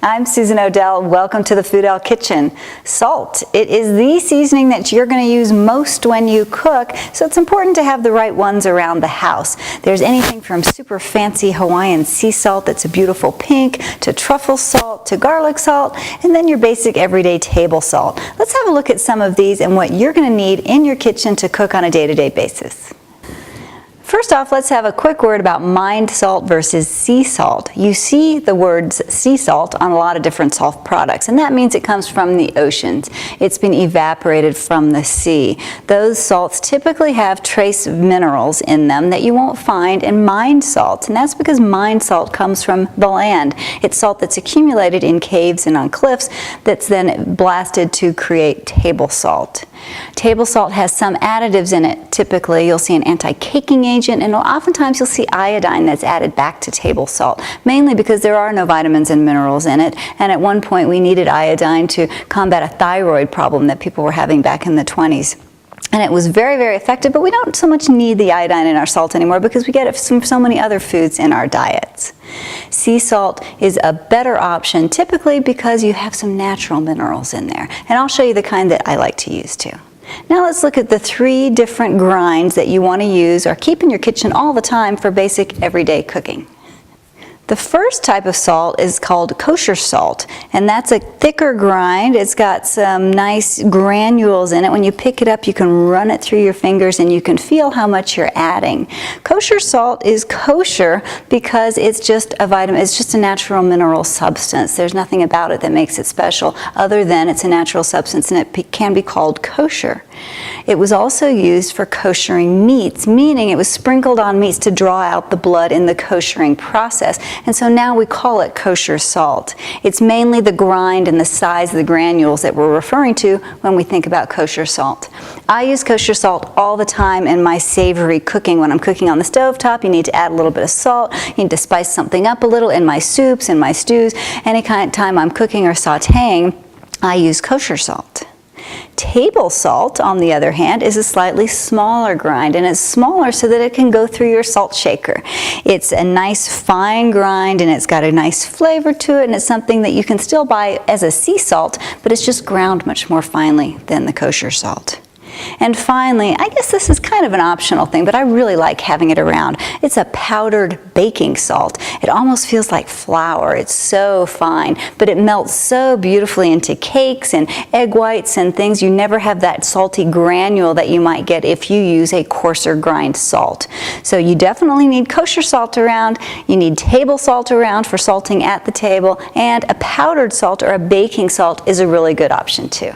I'm Susan Odell. Welcome to the Odell Kitchen. Salt. It is the seasoning that you're going to use most when you cook, so it's important to have the right ones around the house. There's anything from super fancy Hawaiian sea salt that's a beautiful pink, to truffle salt, to garlic salt, and then your basic everyday table salt. Let's have a look at some of these and what you're going to need in your kitchen to cook on a day-to-day basis. First off, let's have a quick word about mined salt versus sea salt. You see the words sea salt on a lot of different salt products, and that means it comes from the oceans. It's been evaporated from the sea. Those salts typically have trace minerals in them that you won't find in mined salt, and that's because mined salt comes from the land. It's salt that's accumulated in caves and on cliffs that's then blasted to create table salt. Table salt has some additives in it. Typically, you'll see an anti-caking agent, and oftentimes you'll see iodine that's added back to table salt, mainly because there are no vitamins and minerals in it, and at one point we needed iodine to combat a thyroid problem that people were having back in the 20s. And it was very, very effective, but we don't so much need the iodine in our salt anymore because we get it from so many other foods in our diets. Sea salt is a better option typically because you have some natural minerals in there. And I'll show you the kind that I like to use too. Now let's look at the 3 different grinds that you want to use or keep in your kitchen all the time for basic everyday cooking. The first type of salt is called kosher salt, and that's a thicker grind. It's got some nice granules in it. When you pick it up, you can run it through your fingers and you can feel how much you're adding. Kosher salt is kosher because it's just a vitamin, it's just a natural mineral substance. There's nothing about it that makes it special other than it's a natural substance, and it can be called kosher. It was also used for koshering meats, meaning it was sprinkled on meats to draw out the blood in the koshering process. And so now we call it kosher salt. It's mainly the grind and the size of the granules that we're referring to when we think about kosher salt. I use kosher salt all the time in my savory cooking. When I'm cooking on the stovetop, you need to add a little bit of salt. You need to spice something up a little in my soups, in my stews. Any kind of time I'm cooking or sauteing, I use kosher salt. Table salt, on the other hand, is a slightly smaller grind, and it's smaller so that it can go through your salt shaker. It's a nice fine grind, and it's got a nice flavor to it, and it's something that you can still buy as a sea salt, but it's just ground much more finely than the kosher salt. And finally, I guess this is kind of an optional thing, but I really like having it around. It's a powdered baking salt. It almost feels like flour. It's so fine, but it melts so beautifully into cakes and egg whites and things. You never have that salty granule that you might get if you use a coarser grind salt. So you definitely need kosher salt around. You need table salt around for salting at the table, and a powdered salt or a baking salt is a really good option too.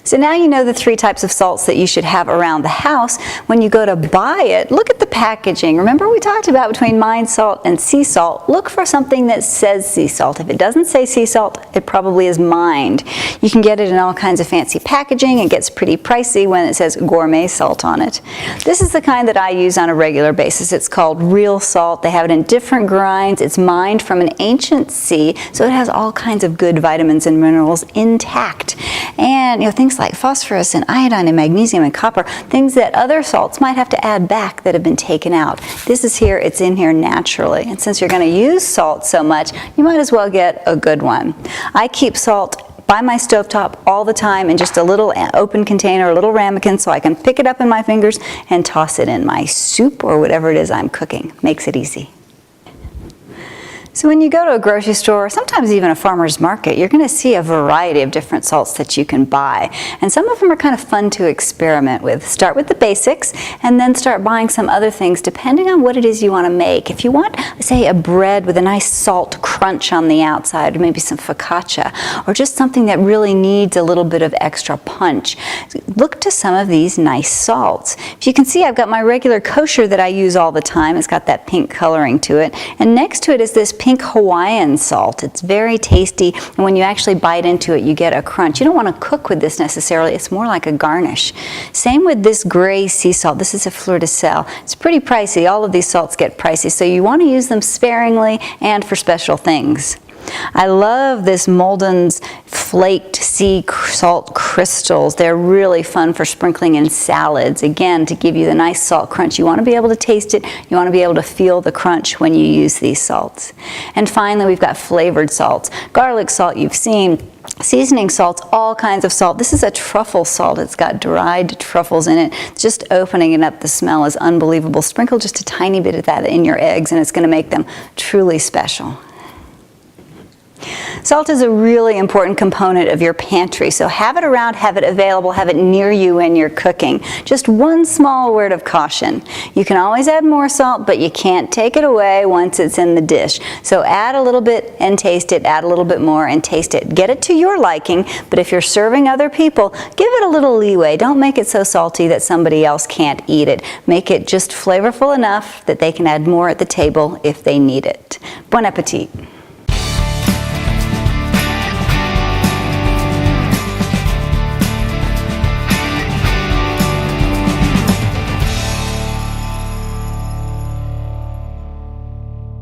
So now you know the 3 types of salts that you should have around the house. When you go to buy it, look at the packaging. Remember we talked about between mined salt and sea salt. Look for something that says sea salt. If it doesn't say sea salt, it probably is mined. You can get it in all kinds of fancy packaging. It gets pretty pricey when it says gourmet salt on it. This is the kind that I use on a regular basis. It's called real salt. They have it in different grinds. It's mined from an ancient sea, so it has all kinds of good vitamins and minerals intact. And things like phosphorus and iodine and magnesium and copper, things that other salts might have to add back that have been taken out. This is here, it's in here naturally. And since you're going to use salt so much, you might as well get a good one. I keep salt by my stovetop all the time in just a little open container, a little ramekin, so I can pick it up in my fingers and toss it in my soup or whatever it is I'm cooking. Makes it easy. So when you go to a grocery store, or sometimes even a farmer's market, you're going to see a variety of different salts that you can buy. And some of them are kind of fun to experiment with. Start with the basics and then start buying some other things depending on what it is you want to make. If you want, say, a bread with a nice salt crunch on the outside, or maybe some focaccia, or just something that really needs a little bit of extra punch, look to some of these nice salts. If you can see, I've got my regular kosher that I use all the time. It's got that pink coloring to it. And next to it is this pink Hawaiian salt. It's very tasty, and when you actually bite into it, you get a crunch. You don't want to cook with this necessarily. It's more like a garnish. Same with this gray sea salt. This is a fleur de sel. It's pretty pricey. All of these salts get pricey, so you want to use them sparingly and for special things. I love this Molden's flaked sea salt crystals. They're really fun for sprinkling in salads. Again, to give you the nice salt crunch. You want to be able to taste it. You want to be able to feel the crunch when you use these salts. And finally, we've got flavored salts. Garlic salt you've seen. Seasoning salts, all kinds of salt. This is a truffle salt. It's got dried truffles in it. Just opening it up, the smell is unbelievable. Sprinkle just a tiny bit of that in your eggs and it's going to make them truly special. Salt is a really important component of your pantry, so have it around, have it available, have it near you when you're cooking. Just one small word of caution. You can always add more salt, but you can't take it away once it's in the dish. So add a little bit and taste it, add a little bit more and taste it. Get it to your liking, but if you're serving other people, give it a little leeway. Don't make it so salty that somebody else can't eat it. Make it just flavorful enough that they can add more at the table if they need it. Bon appetit.